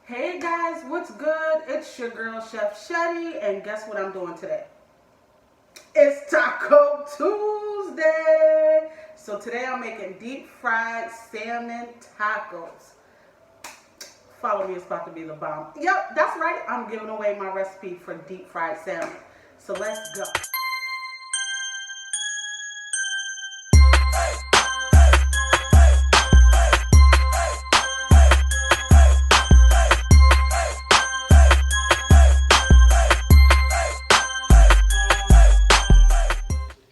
Hey guys, what's good? It's your girl Chef Shetty, and guess what I'm doing today? It's Taco Tuesday! So today I'm making deep fried salmon tacos. Follow me, it's about to be the bomb. Yep, that's right, I'm giving away my recipe for deep fried salmon. So let's go.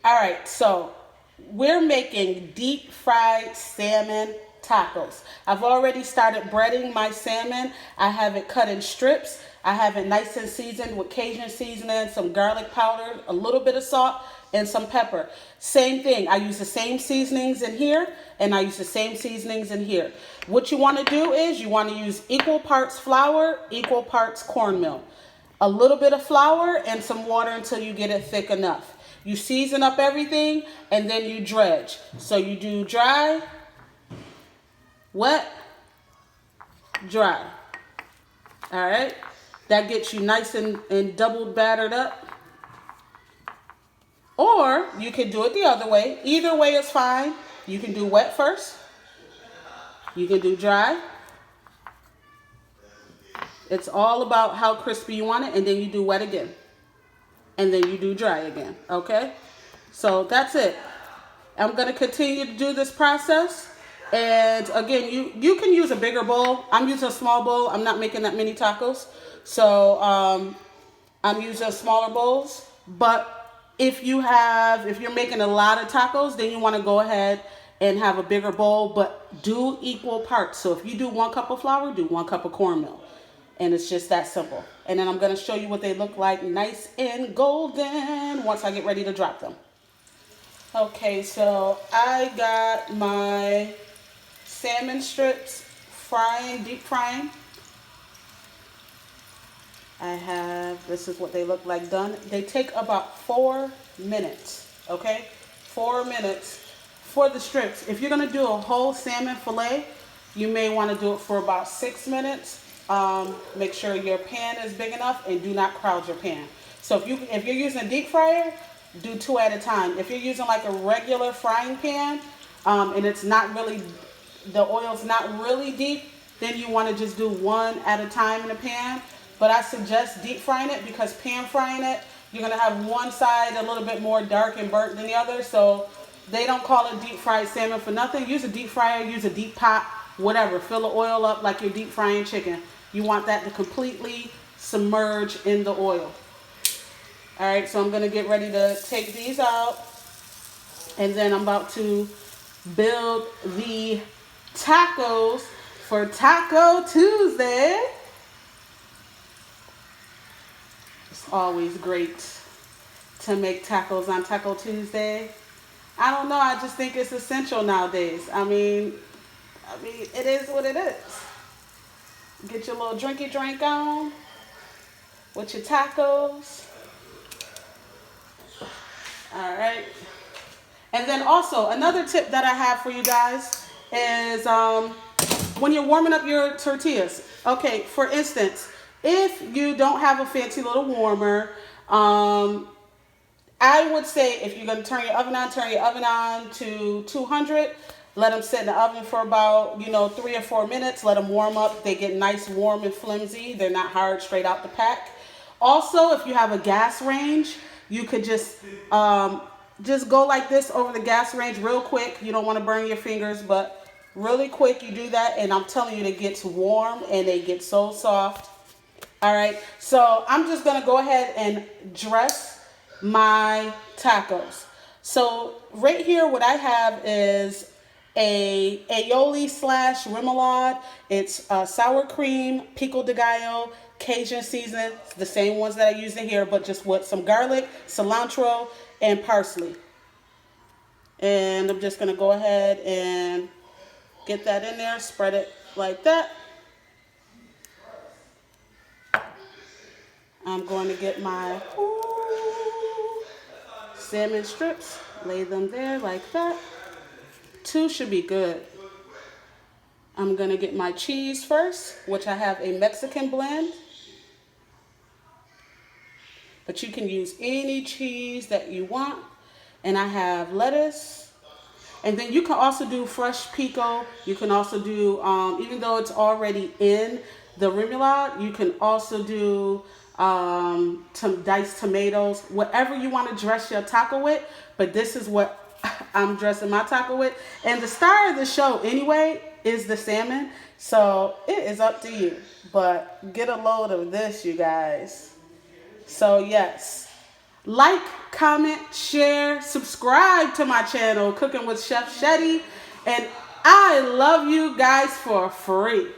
All right, so we're making deep fried salmon tacos. I've already started breading my salmon. I have it cut in strips. I have it nice and seasoned with Cajun seasoning, some garlic powder, a little bit of salt, and some pepper. Same thing. I use the same seasonings in here, and I use the same seasonings in here. What you want to do is you want to use equal parts flour, equal parts cornmeal. A little bit of flour and some water until you get it thick enough. You season up everything and then you dredge. So you do dry, wet, dry. All right? That gets you nice and double battered up. Or you can do it the other way. Either way is fine. You can do wet first. You can do dry. It's all about how crispy you want it, and then you do wet again. And then you do dry again, okay? So that's it. I'm gonna continue to do this process. And again, you can use a bigger bowl. I'm using a small bowl. I'm not making that many tacos. So I'm using smaller bowls. But if you're making a lot of tacos, then you wanna go ahead and have a bigger bowl, but do equal parts. So if you do 1 cup of flour, do 1 cup of cornmeal. And it's just that simple. And then I'm going to show you what they look like nice and golden once I get ready to drop them. Okay, so I got my salmon strips deep frying. This is what they look like done. They take about 4 minutes, okay? 4 minutes for the strips. If you're going to do a whole salmon fillet, you may want to do it for about 6 minutes. Make sure your pan is big enough and do not crowd your pan. So if you're using a deep fryer, do 2 at a time. If you're using like a regular frying pan and it's not really, the oil's not really deep, then you want to just do 1 at a time in the pan. But I suggest deep frying it because pan frying it, you're going to have one side a little bit more dark and burnt than the other. So they don't call it deep fried salmon for nothing. Use a deep fryer, use a deep pot, whatever. Fill the oil up like you're deep frying chicken. You want that to completely submerge in the oil. All right, so I'm going to get ready to take these out. And then I'm about to build the tacos for Taco Tuesday. It's always great to make tacos on Taco Tuesday. I don't know, I just think it's essential nowadays. I mean, it is what it is. Get your little drinky drink on with your tacos. All right. And then also another tip that I have for you guys is when you're warming up your tortillas. Okay, for instance, if you don't have a fancy little warmer, I would say if you're going to turn your oven on to 200. Let them sit in the oven for about, 3 or 4 minutes. Let them warm up. They get nice, warm, and flimsy. They're not hard straight out the pack. Also, if you have a gas range, you could just go like this over the gas range real quick. You don't want to burn your fingers, but really quick you do that. And I'm telling you, it gets warm and they get so soft. All right. So I'm just going to go ahead and dress my tacos. So right here, what I have is a aioli / remoulade. It's sour cream, pico de gallo, Cajun season, the same ones that I use in here, but just with some garlic, cilantro, and parsley. And I'm just going to go ahead and get that in there, spread it like that. I'm going to get my salmon strips, lay them there like that. 2 should be good. I'm going to get my cheese first, which I have a Mexican blend. But you can use any cheese that you want. And I have lettuce. And then you can also do fresh pico. You can also do, even though it's already in the remoulade, you can also do diced tomatoes, whatever you want to dress your taco with. But this is what I'm dressing my taco with. And the star of the show anyway is the salmon. So it is up to you. But get a load of this, you guys. So yes. Like, comment, share, subscribe to my channel, Cooking with Chef Shetty. And I love you guys for free.